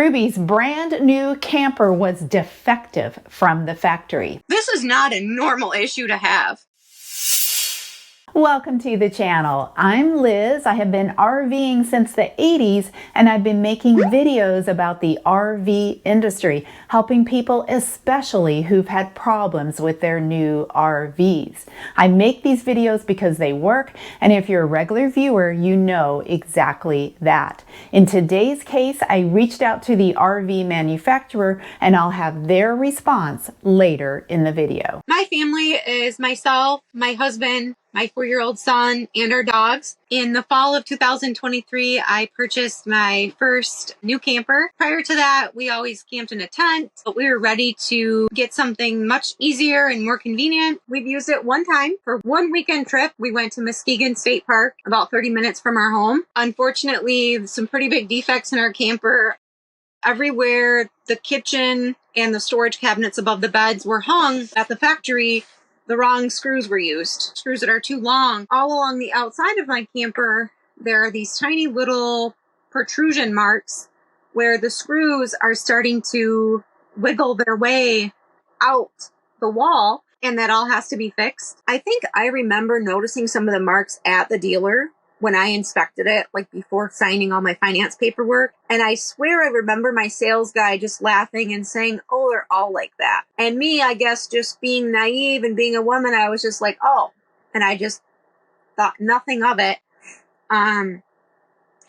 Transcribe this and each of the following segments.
Ruby's brand new camper was defective from the factory. This is not a normal issue to have. Welcome to the channel. I'm Liz. I have been RVing since the 80s, and I've been making videos about the RV industry, helping people especially who've had problems with their new RVs. I make these videos because they work, and if you're a regular viewer, you know exactly that. In today's case, I reached out to the RV manufacturer, and I'll have their response later in the video. My family is myself, my husband, my 4-year-old son, and our dogs. In the fall of 2023, I purchased my first new camper. Prior to that, we always camped in a tent, but we were ready to get something much easier and more convenient. We've used it one time for one weekend trip. We went to Muskegon State Park, about 30 minutes from our home. Unfortunately, some pretty big defects in our camper. Everywhere the kitchen and the storage cabinets above the beds were hung at the factory, the wrong screws were used. Screws that are too long. All along the outside of my camper, there are these tiny little protrusion marks where the screws are starting to wiggle their way out the wall, and that all has to be fixed. I think I remember noticing some of the marks at the dealer when I inspected it, like before signing all my finance paperwork. And I swear I remember my sales guy just laughing and saying, "Oh, they're all like that." And me, I guess, just being naive and being a woman, I was just like, "Oh," and I just thought nothing of it.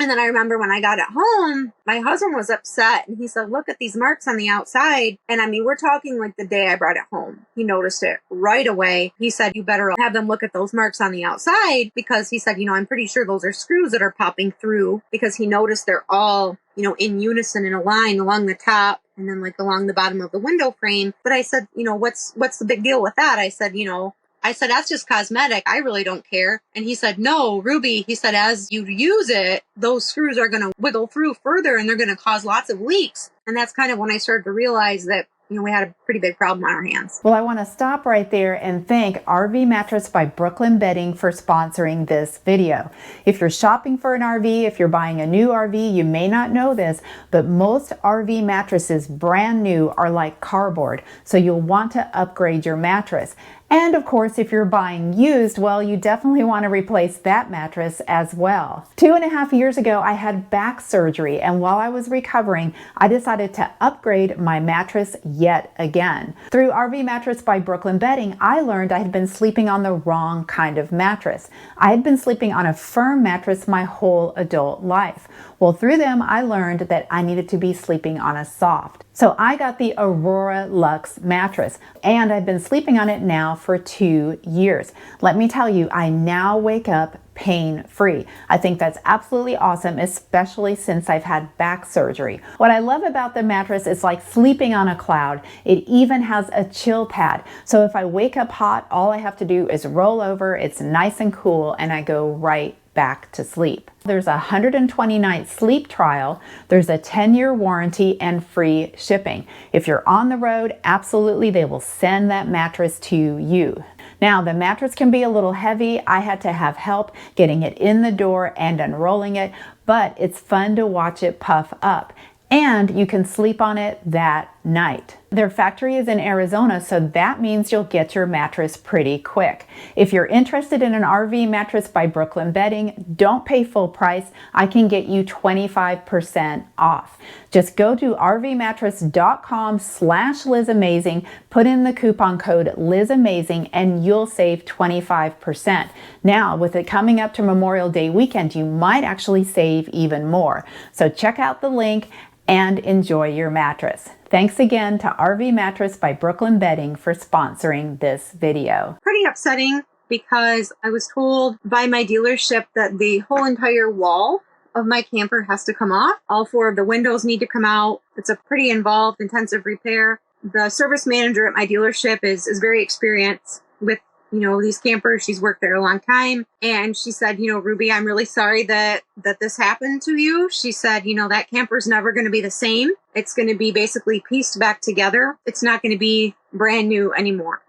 And then I remember when I got it home, my husband was upset and he said, "Look at these marks on the outside." And I mean, we're talking like the day I brought it home. He noticed it right away. He said, "You better have them look at those marks on the outside," because he said, "I'm pretty sure those are screws that are popping through," because he noticed they're all, in unison in a line along the top and then like along the bottom of the window frame. But I said, what's the big deal with that? I said, "That's just cosmetic. I really don't care." And he said, "No, Ruby," he said, "as you use it, those screws are going to wiggle through further and they're going to cause lots of leaks." And that's kind of when I started to realize that, we had a pretty big problem on our hands. Well, I want to stop right there and thank RV Mattress by Brooklyn Bedding for sponsoring this video. If you're shopping for an RV, if you're buying a new RV, you may not know this, but most RV mattresses brand new are like cardboard, so you'll want to upgrade your mattress. And of course, if you're buying used, well, you definitely want to replace that mattress as well. 2.5 years ago, I had back surgery, and while I was recovering, I decided to upgrade my mattress yet again. Through RV Mattress by Brooklyn Bedding, I learned I had been sleeping on the wrong kind of mattress. I had been sleeping on a firm mattress my whole adult life. Well, through them, I learned that I needed to be sleeping on a soft. So I got the Aurora Luxe mattress, and I've been sleeping on it now for 2 years. Let me tell you, I now wake up pain-free. I think that's absolutely awesome, especially since I've had back surgery. What I love about the mattress is like sleeping on a cloud. It even has a chill pad. So if I wake up hot, all I have to do is roll over, it's nice and cool, and I go right back to sleep. There's a 120-night sleep trial, there's a 10-year warranty, and free shipping. If you're on the road, absolutely they will send that mattress to you. Now, the mattress can be a little heavy. I had to have help getting it in the door and unrolling it, but it's fun to watch it puff up. And you can sleep on it that night. Their factory is in Arizona, so that means you'll get your mattress pretty quick. If you're interested in an RV mattress by Brooklyn Bedding, don't pay full price. I can get you 25% off. Just go to rvmattress.com/LizAmazing, put in the coupon code LizAmazing, and you'll save 25%. Now, with it coming up to Memorial Day weekend, you might actually save even more. So check out the link and enjoy your mattress. Thanks again to RV Mattress by Brooklyn Bedding for sponsoring this video. Pretty upsetting because I was told by my dealership that the whole entire wall of my camper has to come off. All 4 of the windows need to come out. It's a pretty involved, intensive repair. The service manager at my dealership is very experienced with these campers. She's worked there a long time. And she said, "Ruby, I'm really sorry that this happened to you." She said, "That camper's never going to be the same. It's going to be basically pieced back together. It's not going to be brand new anymore."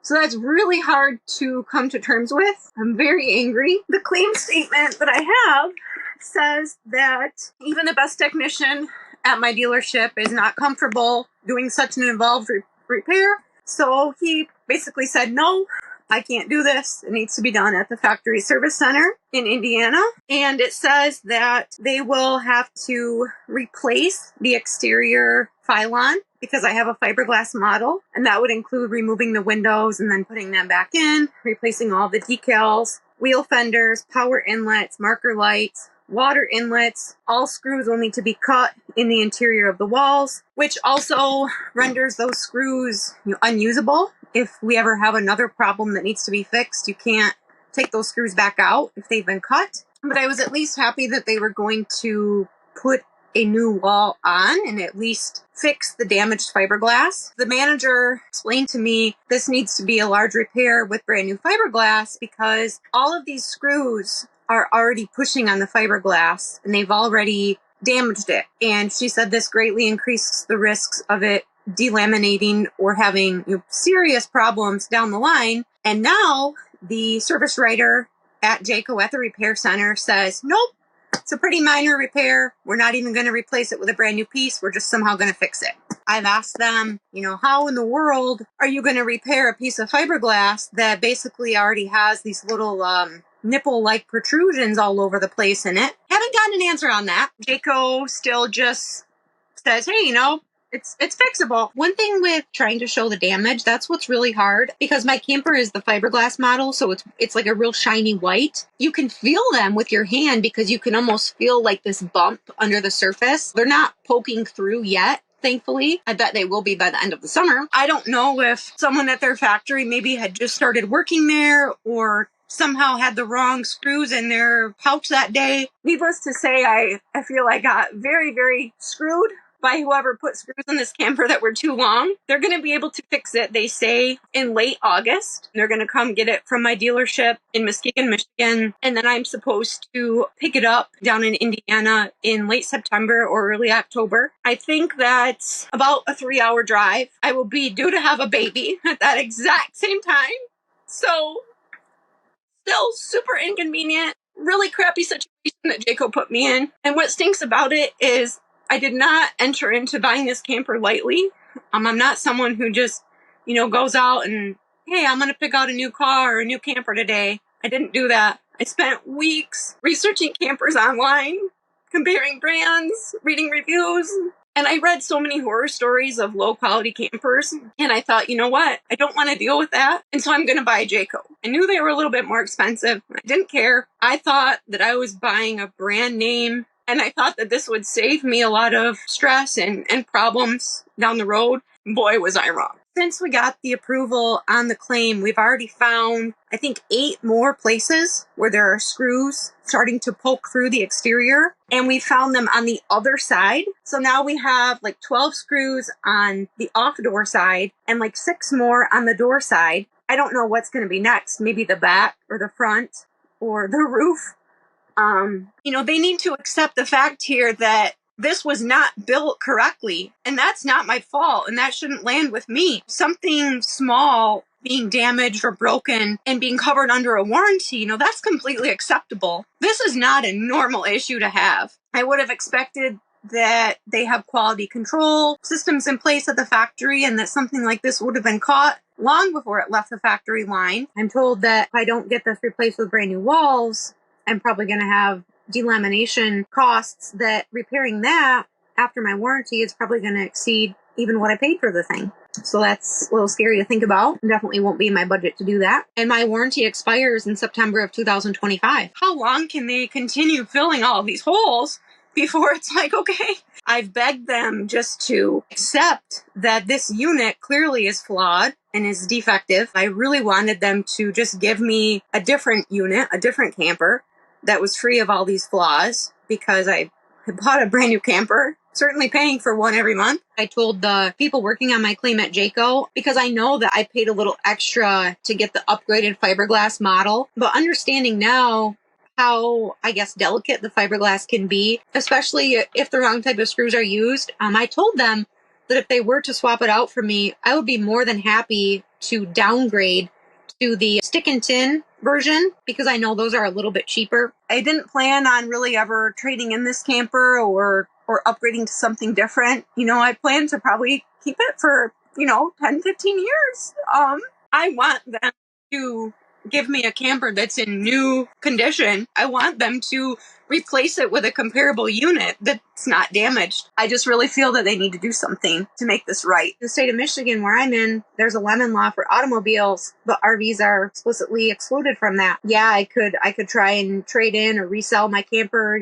So that's really hard to come to terms with. I'm very angry. The claim statement that I have says that even the best technician at my dealership is not comfortable doing such an involved repair. So he basically said, no, I can't do this. It needs to be done at the factory service center in Indiana. And it says that they will have to replace the exterior pylon because I have a fiberglass model, and that would include removing the windows and then putting them back in, replacing all the decals, wheel fenders, power inlets, marker lights, water inlets. All screws will need to be cut in the interior of the walls, which also renders those screws unusable. If we ever have another problem that needs to be fixed, you can't take those screws back out if they've been cut. But I was at least happy that they were going to put a new wall on and at least fix the damaged fiberglass. The manager explained to me this needs to be a large repair with brand new fiberglass because all of these screws are already pushing on the fiberglass and they've already damaged it. And she said this greatly increases the risks of it delaminating or having serious problems down the line. And now the service writer at Jayco at the repair center says, nope, it's a pretty minor repair. We're not even going to replace it with a brand new piece. We're just somehow going to fix it. I've asked them, how in the world are you going to repair a piece of fiberglass that basically already has these little nipple-like protrusions all over the place in it? Haven't gotten an answer on that. Jayco still just says, hey, it's fixable. One thing with trying to show the damage, that's what's really hard because my camper is the fiberglass model, so it's like a real shiny white. You can feel them with your hand because you can almost feel like this bump under the surface. They're not poking through yet. Thankfully, I bet they will be by the end of the summer. I don't know if someone at their factory maybe had just started working there or somehow had the wrong screws in their pouch that day. Needless to say, I feel I got very, very screwed by whoever put screws in this camper that were too long. They're going to be able to fix it, they say, in late August. They're going to come get it from my dealership in Muskegon, Michigan, and then I'm supposed to pick it up down in Indiana in late September or early October. I think that's about a 3-hour drive. I will be due to have a baby at that exact same time. So, still super inconvenient, really crappy situation that Jayco put me in. And what stinks about it is I did not enter into buying this camper lightly. I'm not someone who just, goes out and, hey, I'm going to pick out a new car or a new camper today. I didn't do that. I spent weeks researching campers online, comparing brands, reading reviews, and I read so many horror stories of low-quality campers, and I thought, you know what? I don't want to deal with that, and so I'm going to buy a Jayco. I knew they were a little bit more expensive. I didn't care. I thought that I was buying a brand name, and I thought that this would save me a lot of stress and problems down the road. Boy, was I wrong. Since we got the approval on the claim, we've already found, I think, 8 more places where there are screws starting to poke through the exterior. And we found them on the other side. So now we have like 12 screws on the off-door side and like 6 more on the door side. I don't know what's going to be next. Maybe the back or the front or the roof. They need to accept the fact here that this was not built correctly, and that's not my fault, and that shouldn't land with me. Something small being damaged or broken and being covered under a warranty, that's completely acceptable. This is not a normal issue to have. I would have expected that they have quality control systems in place at the factory and that something like this would have been caught long before it left the factory line. I'm told that if I don't get this replaced with brand new walls, I'm probably going to have delamination costs that repairing that after my warranty is probably going to exceed even what I paid for the thing. So that's a little scary to think about. Definitely won't be in my budget to do that. And my warranty expires in September of 2025. How long can they continue filling all of these holes before it's like, okay, I've begged them just to accept that this unit clearly is flawed and is defective. I really wanted them to just give me a different unit, a different camper that was free of all these flaws because I bought a brand new camper, certainly paying for one every month. I told the people working on my claim at Jayco, because I know that I paid a little extra to get the upgraded fiberglass model, but understanding now how, delicate the fiberglass can be, especially if the wrong type of screws are used, I told them that if they were to swap it out for me, I would be more than happy to downgrade to the stick and tin version because I know those are a little bit cheaper. I didn't plan on really ever trading in this camper or upgrading to something different. I plan to probably keep it for, 10, 15 years. I want them to give me a camper that's in new condition. I want them to replace it with a comparable unit that's not damaged. I just really feel that they need to do something to make this right. In the state of Michigan, where I'm in, there's a lemon law for automobiles, but RVs are explicitly excluded from that. Yeah, I could try and trade in or resell my camper,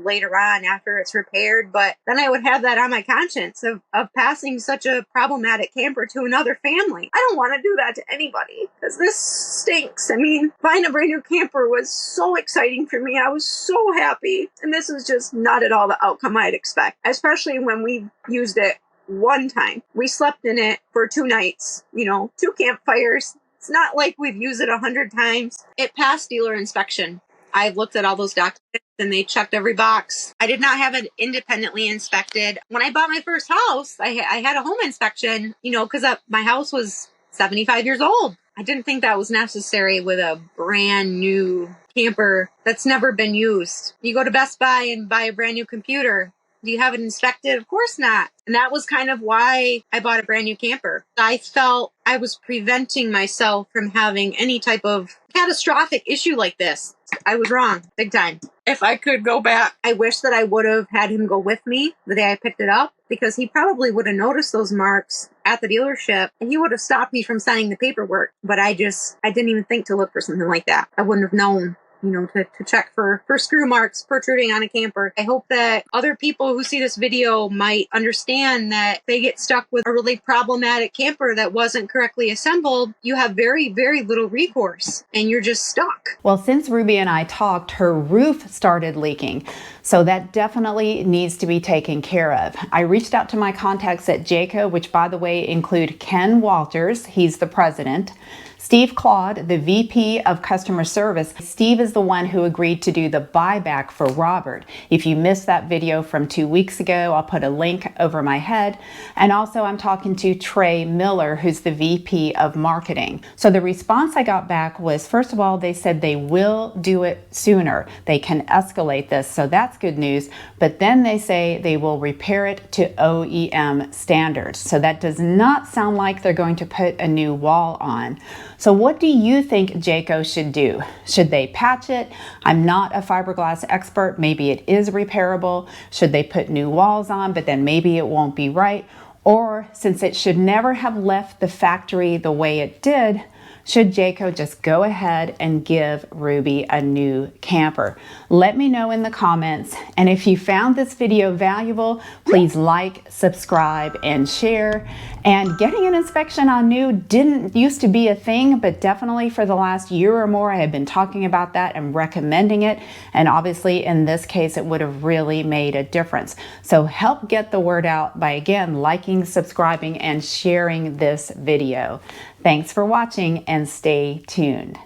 later on after it's repaired, but then I would have that on my conscience of passing such a problematic camper to another family. I don't want to do that to anybody because this stinks. I mean, buying a brand new camper was so exciting for me. I was so happy. And this is just not at all the outcome I'd expect, especially when we used it one time. We slept in it for 2 nights, 2 campfires. It's not like we've used it 100 times. It passed dealer inspection. I've looked at all those documents and they checked every box. I did not have it independently inspected. When I bought my first house, I had a home inspection, because my house was 75 years old. I didn't think that was necessary with a brand new camper that's never been used. You go to Best Buy and buy a brand new computer. Do you have it inspected? Of course not. And that was kind of why I bought a brand new camper. I felt I was preventing myself from having any type of catastrophic issue like this. I was wrong, big time. If I could go back, I wish that I would have had him go with me the day I picked it up, because he probably would have noticed those marks at the dealership and he would have stopped me from signing the paperwork. But I didn't even think to look for something like that. I wouldn't have known, to check for screw marks protruding on a camper. I hope that other people who see this video might understand that they get stuck with a really problematic camper that wasn't correctly assembled. You have very, very little recourse and you're just stuck. Well, since Ruby and I talked, her roof started leaking. So that definitely needs to be taken care of. I reached out to my contacts at Jayco, which by the way include Ken Walters, he's the president, Steve Claude, the VP of Customer Service. Steve is the one who agreed to do the buyback for Robert. If you missed that video from 2 weeks ago, I'll put a link over my head. And also I'm talking to Trey Miller, who's the VP of Marketing. So the response I got back was, first of all, they said they will do it sooner. They can escalate this, so that's good news. But then they say they will repair it to OEM standards. So that does not sound like they're going to put a new wall on. So what do you think Jayco should do? Should they patch it? I'm not a fiberglass expert. Maybe it is repairable. Should they put new walls on, but then maybe it won't be right? Or since it should never have left the factory the way it did, should Jayco just go ahead and give Ruby a new camper? Let me know in the comments. And if you found this video valuable, please like, subscribe, and share. And getting an inspection on new didn't used to be a thing, but definitely for the last year or more, I have been talking about that and recommending it. And obviously in this case, it would have really made a difference. So help get the word out by, again, liking, subscribing, and sharing this video. Thanks for watching and stay tuned.